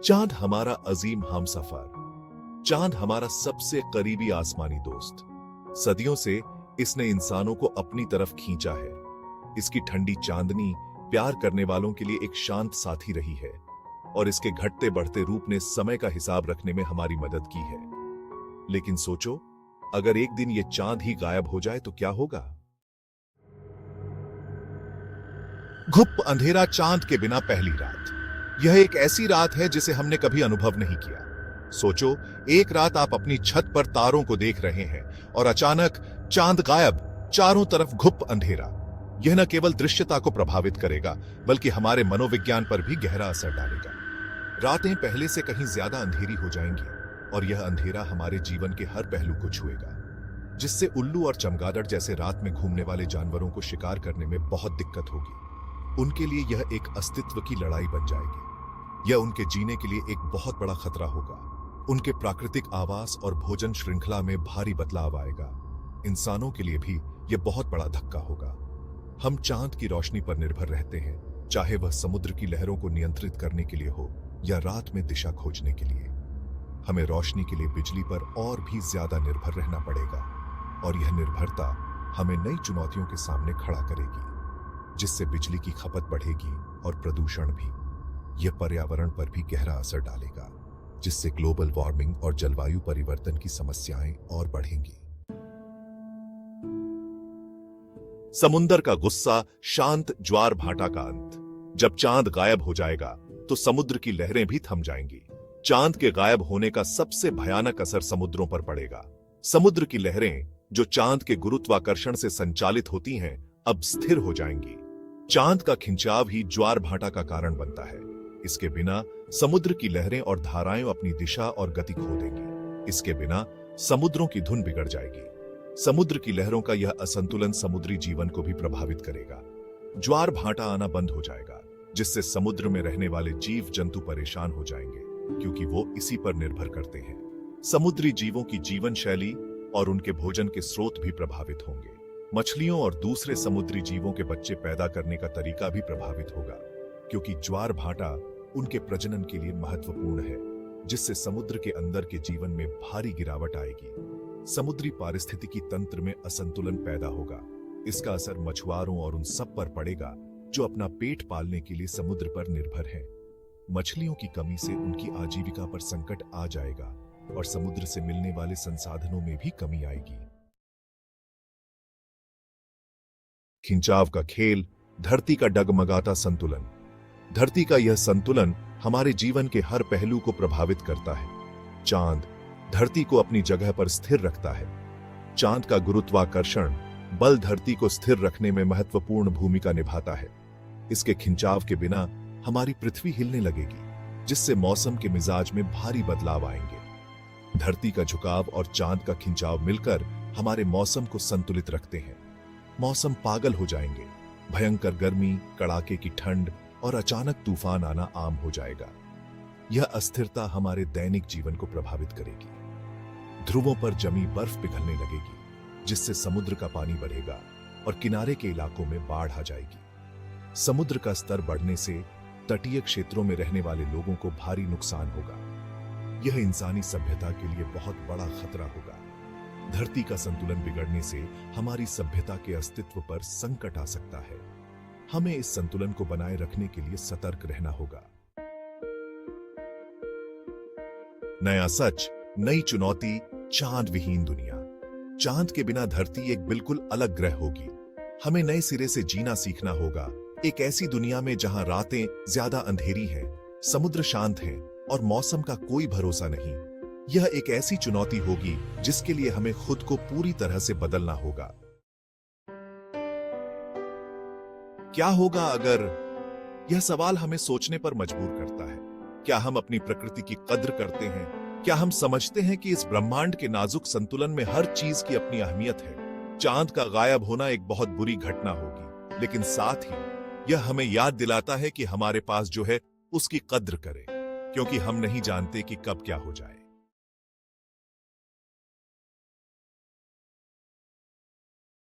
चांद हमारा अजीम हमसफर, चांद हमारा सबसे करीबी आसमानी दोस्त। सदियों से इसने इंसानों को अपनी तरफ खींचा है। इसकी ठंडी चांदनी प्यार करने वालों के लिए एक शांत साथी रही है और इसके घटते बढ़ते रूप ने समय का हिसाब रखने में हमारी मदद की है। लेकिन सोचो, अगर एक दिन ये चांद ही गायब हो जाए तो क्या होगा? घुप अंधेरा, चांद के बिना पहली रात। यह एक ऐसी रात है जिसे हमने कभी अनुभव नहीं किया। सोचो, एक रात आप अपनी छत पर तारों को देख रहे हैं और अचानक चांद गायब, चारों तरफ घुप अंधेरा। यह न केवल दृश्यता को प्रभावित करेगा बल्कि हमारे मनोविज्ञान पर भी गहरा असर डालेगा। रातें पहले से कहीं ज्यादा अंधेरी हो जाएंगी और यह अंधेरा हमारे जीवन के हर पहलू को छुएगा, जिससे उल्लू और चमगादड़ जैसे रात में घूमने वाले जानवरों को शिकार करने में बहुत दिक्कत होगी। उनके लिए यह एक अस्तित्व की लड़ाई बन जाएगी। यह उनके जीने के लिए एक बहुत बड़ा खतरा होगा। उनके प्राकृतिक आवास और भोजन श्रृंखला में भारी बदलाव आएगा। इंसानों के लिए भी यह बहुत बड़ा धक्का होगा। हम चांद की रोशनी पर निर्भर रहते हैं, चाहे वह समुद्र की लहरों को नियंत्रित करने के लिए हो या रात में दिशा खोजने के लिए। हमें रोशनी के लिए बिजली पर और भी ज्यादा निर्भर रहना पड़ेगा और यह निर्भरता हमें नई चुनौतियों के सामने खड़ा करेगी, जिससे बिजली की खपत बढ़ेगी और प्रदूषण भी। यह पर्यावरण पर भी गहरा असर डालेगा, जिससे ग्लोबल वार्मिंग और जलवायु परिवर्तन की समस्याएं और बढ़ेंगी। समुंदर का गुस्सा, शांत ज्वार भाटा का अंत। जब चांद गायब हो जाएगा तो समुद्र की लहरें भी थम जाएंगी। चांद के गायब होने का सबसे भयानक असर समुद्रों पर पड़ेगा। समुद्र की लहरें, जो चांद के गुरुत्वाकर्षण से संचालित होती हैं, अब स्थिर हो जाएंगी। चांद का खिंचाव ही ज्वार भाटा का कारण बनता है। इसके बिना समुद्र की लहरें और धाराएं अपनी दिशा और गति खो देंगी। इसके बिना समुद्रों की धुन बिगड़ जाएगी। समुद्र की लहरों का यह असंतुलन समुद्री जीवन को भी प्रभावित करेगा। ज्वार भाटा आना बंद हो जाएगा, जिससे समुद्र में रहने वाले जीव जंतु परेशान हो जाएंगे, क्योंकि वो इसी पर निर्भर करते हैं। समुद्री जीवों की जीवन शैली और उनके भोजन के स्रोत भी प्रभावित होंगे। मछलियों और दूसरे समुद्री जीवों के बच्चे पैदा करने का तरीका भी प्रभावित होगा, क्योंकि ज्वार भाटा उनके प्रजनन के लिए महत्वपूर्ण है, जिससे समुद्र के अंदर के जीवन में भारी गिरावट आएगी। समुद्री पारिस्थितिकी तंत्र में असंतुलन पैदा होगा। इसका असर मछुआरों और उन सब पर पड़ेगा जो अपना पेट पालने के लिए समुद्र पर निर्भर हैं। मछलियों की कमी से उनकी आजीविका पर संकट आ जाएगा और समुद्र से मिलने वाले संसाधनों में भी कमी आएगी। खिंचाव का खेल, धरती का डगमगाता संतुलन। धरती का यह संतुलन हमारे जीवन के हर पहलू को प्रभावित करता है। चांद धरती को अपनी जगह पर स्थिर रखता है। चांद का गुरुत्वाकर्षण बल धरती को स्थिर रखने में महत्वपूर्ण भूमिका निभाता है। इसके खिंचाव के बिना हमारी पृथ्वी हिलने लगेगी, जिससे मौसम के मिजाज में भारी बदलाव आएंगे। धरती का झुकाव और चांद का खिंचाव मिलकर हमारे मौसम को संतुलित रखते हैं। मौसम पागल हो जाएंगे। भयंकर गर्मी, कड़ाके की ठंड और अचानक तूफान आना आम हो जाएगा। यह अस्थिरता हमारे दैनिक जीवन को प्रभावित करेगी। ध्रुवों पर जमी बर्फ पिघलने लगेगी, जिससे समुद्र का पानी बढ़ेगा और किनारे के इलाकों में बाढ़ आ जाएगी। समुद्र का स्तर बढ़ने से तटीय क्षेत्रों में रहने वाले लोगों को भारी नुकसान होगा। यह इंसानी सभ्यता के लिए बहुत बड़ा खतरा होगा। धरती का संतुलन बिगड़ने से हमारी सभ्यता के अस्तित्व पर संकट आ सकता है। हमें इस संतुलन को बनाए रखने के लिए सतर्क रहना होगा। नया सच, नई चुनौती, चांद विहीन दुनिया। चांद के बिना धरती एक बिल्कुल अलग ग्रह होगी। हमें नए सिरे से जीना सीखना होगा, एक ऐसी दुनिया में जहां रातें ज्यादा अंधेरी हैं, समुद्र शांत हैं और मौसम का कोई भरोसा नहीं। यह एक ऐसी चुनौती होगी जिसके लिए हमें खुद को पूरी तरह से बदलना होगा। क्या होगा अगर? यह सवाल हमें सोचने पर मजबूर करता है। क्या हम अपनी प्रकृति की कद्र करते हैं? क्या हम समझते हैं कि इस ब्रह्मांड के नाजुक संतुलन में हर चीज की अपनी अहमियत है? चांद का गायब होना एक बहुत बुरी घटना होगी, लेकिन साथ ही यह हमें याद दिलाता है कि हमारे पास जो है उसकी कद्र करें, क्योंकि हम नहीं जानते कि कब क्या हो जाए।